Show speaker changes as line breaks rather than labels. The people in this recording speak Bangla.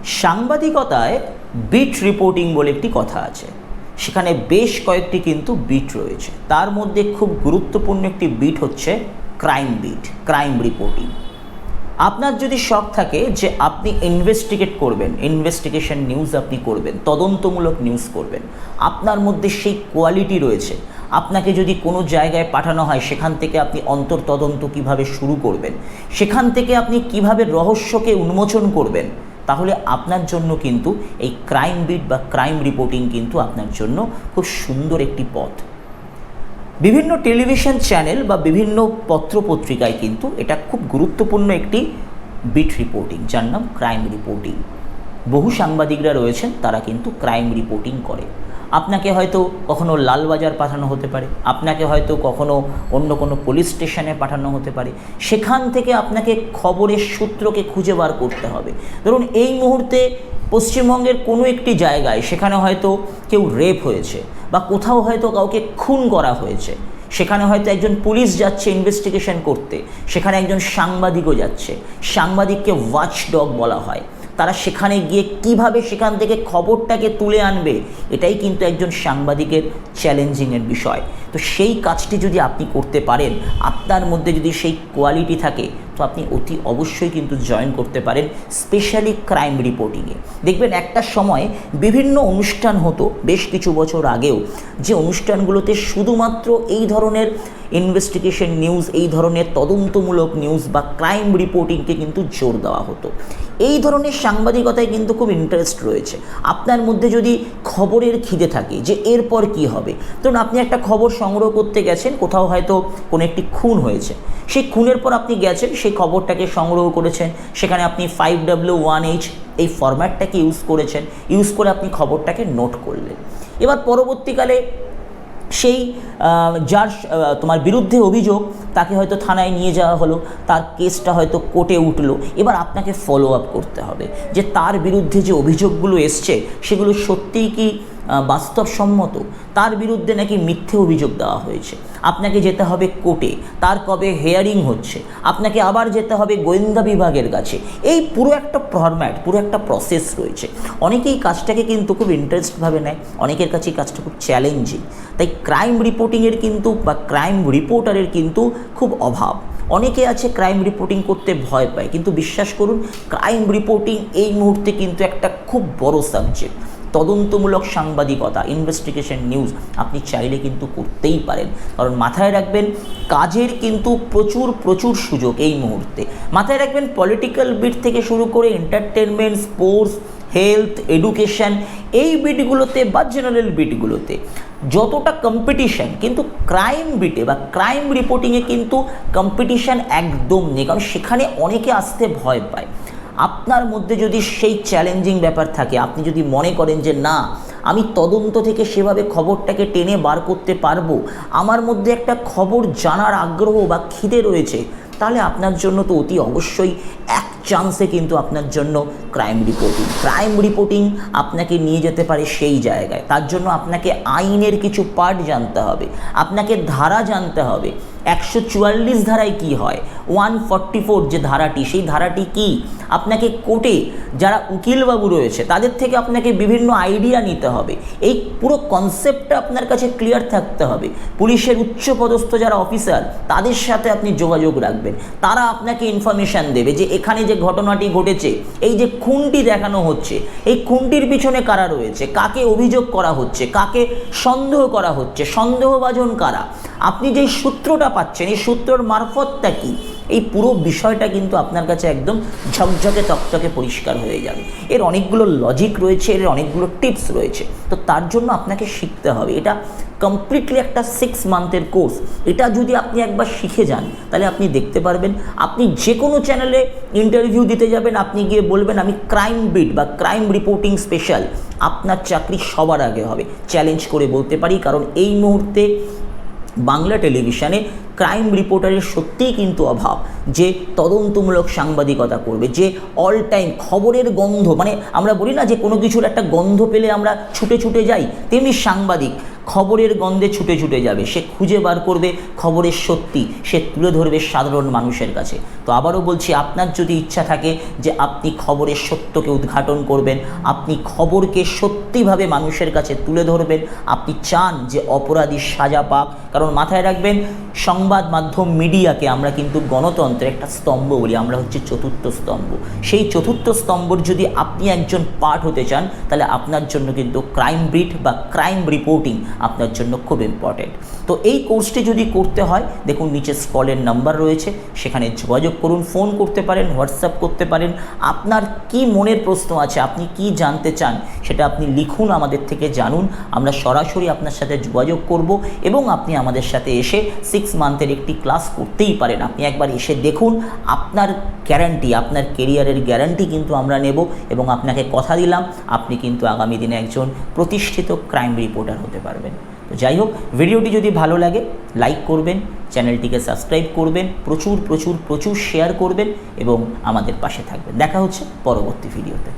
সাংবাদিকতায় বিট রিপোর্টিং বলে একটি কথা আছে। সেখানে বেশ কয়েকটি কিন্তু বিট রয়েছে। তার মধ্যে খুব গুরুত্বপূর্ণ একটি বিট হচ্ছে ক্রাইম বিট, ক্রাইম রিপোর্টিং। আপনার যদি শখ থাকে যে আপনি ইনভেস্টিগেট করবেন, ইনভেস্টিগেশন নিউজ আপনি করবেন, তদন্তমূলক নিউজ করবেন, আপনার মধ্যে সেই কোয়ালিটি রয়েছে, আপনাকে যদি কোনো জায়গায় পাঠানো হয় সেখান থেকে আপনি অন্তর্তদন্ত কিভাবে শুরু করবেন, সেখান থেকে আপনি কিভাবে রহস্যকে উন্মোচন করবেন, তাহলে আপনার জন্য কিন্তু এই ক্রাইম বিট বা ক্রাইম রিপোর্টিং কিন্তু আপনার জন্য খুব সুন্দর একটি পথ। বিভিন্ন টেলিভিশন চ্যানেল বা বিভিন্ন পত্রপত্রিকায় কিন্তু এটা খুব গুরুত্বপূর্ণ একটি বিট রিপোর্টিং, যার নাম ক্রাইম রিপোর্টিং। বহু সাংবাদিকরা রয়েছেন তারা কিন্তু ক্রাইম রিপোর্টিং করে। আপনাকে হয়তো কখনো লালবাজার পাঠানো হতে পারে, আপনাকে হয়তো কখনো অন্য কোনো পুলিশ স্টেশনে পাঠানো হতে পারে। সেখান থেকে আপনাকে খবরের সূত্রকে খুঁজে বার করতে হবে। ধরুন এই মুহূর্তে পশ্চিমবঙ্গের কোনো একটি জায়গায় সেখানে হয়তো কেউ রেপ হয়েছে বা কোথাও হয়তো কাউকে খুন করা হয়েছে, সেখানে হয়তো একজন পুলিশ যাচ্ছে ইনভেস্টিগেশন করতে, সেখানে একজন সাংবাদিকও যাচ্ছে। সাংবাদিককে ওয়াচডগ বলা হয়। তারা সেখানে গিয়ে কিভাবে সেখান থেকে খবরটাকে তুলে আনবে, এটাই কিন্তু একজন সাংবাদিকের চ্যালেঞ্জিংয়ের বিষয়। তো সেই কাজটি যদি আপনি করতে পারেন, আপনার মধ্যে যদি সেই কোয়ালিটি থাকে, তো আপনি অতি অবশ্যই কিন্তু জয়েন করতে পারেন স্পেশালি ক্রাইম রিপোর্টিংয়ে। দেখবেন একটা সময় বিভিন্ন অনুষ্ঠান হতো বেশ কিছু বছর আগেও, যে অনুষ্ঠানগুলোতে শুধুমাত্র এই ধরনের ইনভেস্টিগেশন নিউজ, এই ধরনের তদন্তমূলক নিউজ বা ক্রাইম রিপোর্টিংকে কিন্তু জোর দেওয়া হতো। এই ধরনের সাংবাদিকতায় কিন্তু খুব ইন্টারেস্ট রয়েছে। আপনার মধ্যে যদি খবরের খিদে থাকে যে এরপর কি হবে, ধরুন আপনি একটা খবর সংগ্রহ করতে গেছেন, কোথাও হয়তো কোনো একটি খুন হয়েছে, সেই খুনের পর আপনি গেছেন, সেই খবরটাকে সংগ্রহ করেছেন, সেখানে আপনি 5W1H এই ফরম্যাটটাকে ইউজ করে আপনি খবরটাকে নোট করলেন। এবার পরবর্তীকালে সেই যার তোমার বিরুদ্ধে অভিযোগ, তাকে হয়তো থানায় নিয়ে যাওয়া হলো, তার কেসটা হয়তো কোর্টে উঠলো। এবার আপনাকে ফলো আপ করতে হবে যে তার বিরুদ্ধে যে অভিযোগগুলো এসছে সেগুলো সত্যিই কি বাস্তবসম্মত, তার বিরুদ্ধে নাকি মিথ্যে অভিযোগ দেওয়া হয়েছে। আপনাকে যেতে হবে কোর্টে, তার কবে হেয়ারিং হচ্ছে, আপনাকে আবার যেতে হবে গোয়েন্দা বিভাগের কাছে। এই পুরো একটা ফরম্যাট, পুরো একটা প্রসেস রয়েছে। অনেকেই কাজটাকে কিন্তু খুব ইন্টারেস্টভাবে নেয়, অনেকের কাছে কাজটা খুব চ্যালেঞ্জিং। তাই ক্রাইম রিপোর্টিংয়ের কিন্তু বা ক্রাইম রিপোর্টারের কিন্তু খুব অভাব। অনেকে আছে ক্রাইম রিপোর্টিং করতে ভয় পায়, কিন্তু বিশ্বাস করুন ক্রাইম রিপোর্টিং এই মুহূর্তে কিন্তু একটা খুব বড় সাবজেক্ট। তদন্তমূলক সাংবাদিকতা, ইনভেস্টিগেশন নিউজ আপনি চাইলে কিন্তু করতেই পারেন। কারণ মাথায় রাখবেন কাজের কিন্তু প্রচুর সুযোগ এই মুহূর্তে। মাথায় রাখবেন পলিটিক্যাল বিট থেকে শুরু করে এন্টারটেনমেন্ট, স্পোর্টস, হেলথ, এডুকেশন, এই বিটগুলোতে বা জেনারেল বিটগুলোতে যতটা কম্পিটিশান, কিন্তু ক্রাইম বিটে বা ক্রাইম রিপোর্টিংয়ে কিন্তু কম্পিটিশান একদম নেই। কারণ সেখানে অনেকে আসতে ভয় পায়। আপনার মধ্যে যদি সেই চ্যালেঞ্জিং ব্যাপার থাকে, আপনি যদি মনে করেন যে না আমি তদন্ত থেকে সেভাবে খবরটাকে টেনে বার করতে পারবো, আমার মধ্যে একটা খবর জানার আগ্রহ বা খিদে রয়েছে, তাহলে আপনার জন্য তো অতি অবশ্যই এক চান্সে কিন্তু আপনার জন্য ক্রাইম রিপোর্টিং আপনাকে নিয়ে যেতে পারে সেই জায়গায়। তার জন্য আপনাকে আইনের কিছু পার্ট জানতে হবে, আপনাকে ধারা জানতে হবে। 144 ধারায় কি হয়, 144 যে ধারাটি, সেই ধারাটি কি, আপনাকে কোর্টে যারা উকিলবাবু রয়েছে তাদের থেকে আপনাকে বিভিন্ন আইডিয়া নিতে হবে। এই পুরো কনসেপ্টটা আপনার কাছে ক্লিয়ার থাকতে হবে। পুলিশের উচ্চপদস্থ যারা অফিসার তাদের সাথে আপনি যোগাযোগ রাখবেন, তারা আপনাকে ইনফরমেশান দেবে যে এখানে যে ঘটনাটি ঘটেছে, এই যে খুনটি দেখানো হচ্ছে, এই খুনটির পিছনে কারা রয়েছে, কাকে অভিযোগ করা হচ্ছে, কাকে সন্দেহ করা হচ্ছে, সন্দেহভাজন কারা, আপনি যেই সূত্রটা পাচ্ছেন এই সূত্রর মারফতটা কি, এই পুরো বিষয়টা কিন্তু আপনার কাছে একদম ঝকঝকে তকতকে পরিষ্কার হয়ে যাবে। এর অনেকগুলো লজিক রয়েছে, এর অনেকগুলো টিপস রয়েছে। তো তার জন্য আপনাকে শিখতে হবে। এটা কমপ্লিটলি একটা 6 মান্থের কোর্স। এটা যদি আপনি একবার শিখে যান তাহলে আপনি দেখতে পারবেন, আপনি যে কোনো চ্যানেলে ইন্টারভিউ দিতে যাবেন, আপনি গিয়ে বলবেন আমি ক্রাইম বিট বা ক্রাইম রিপোর্টিং স্পেশাল, আপনার চাকরি সবার আগে হবে। চ্যালেঞ্জ করে বলতে পারি, কারণ এই মুহূর্তে বাংলা টেলিভিশনে ক্রাইম রিপোর্টারের সত্যিই কিন্তু অভাব, যে তদন্তমূলক সাংবাদিকতা করবে, যে অল টাইম খবরের গন্ধ, মানে আমরা বলি না যে কোনো কিছুর একটা গন্ধ পেলে আমরা ছুটে যাই, তেমনি সাংবাদিক খবরের গন্ধে ছুটে ছুটে যাবে, সে খুঁজে বার করবে খবরের সত্যি, সে তুলে ধরবে সাধারণ মানুষের কাছে। তো আবারও বলছি, আপনার যদি ইচ্ছা থাকে যে আপনি খবরের সত্যকে উদ্ঘাটন করবেন, আপনি খবরকে সত্যিভাবে মানুষের কাছে তুলে ধরবেন, আপনি চান যে অপরাধী সাজা পাক, কারণ মাথায় রাখবেন সংবাদ মাধ্যম মিডিয়াকে আমরা কিন্তু গণতন্ত্রের একটা স্তম্ভ বলি, আমরা হচ্ছে চতুর্থ স্তম্ভ। সেই চতুর্থ স্তম্ভর যদি আপনি একজন পার্ট হতে চান, তাহলে আপনার জন্য কিন্তু ক্রাইম বিট বা ক্রাইম রিপোর্টিং আপনার জন্য খুব ইম্পর্টেন্ট। তো এই কোর্সটি যদি করতে হয়, দেখুন নিচে স্কলের নাম্বার রয়েছে, সেখানে যোগাযোগ করুন, ফোন করতে পারেন, হোয়াটসঅ্যাপ করতে পারেন। আপনার কি মনের প্রশ্ন আছে, আপনি কি জানতে চান, সেটা আপনি লিখুন, আমাদের থেকে জানুন। আমরা সরাসরি আপনার সাথে যোগাযোগ করব এবং আপনি আমাদের সাথে এসে 6 মান্থের একটি ক্লাস করতেই পারেন। আপনি একবার এসে দেখুন, আপনার গ্যারান্টি, আপনার কেরিয়ারের গ্যারান্টি কিন্তু আমরা নেব এবং আপনাকে কথা দিলাম আপনি কিন্তু আগামী দিনে একজন প্রতিষ্ঠিত ক্রাইম রিপোর্টার হতে পারবেন। তো যাই হোক, ভিডিওটি যদি ভালো লাগে লাইক করবেন, চ্যানেলটিকে সাবস্ক্রাইব করবেন, প্রচুর প্রচুর প্রচুর শেয়ার করবেন এবং আমাদের পাশে থাকবেন। দেখা হচ্ছে পরবর্তী ভিডিওতে।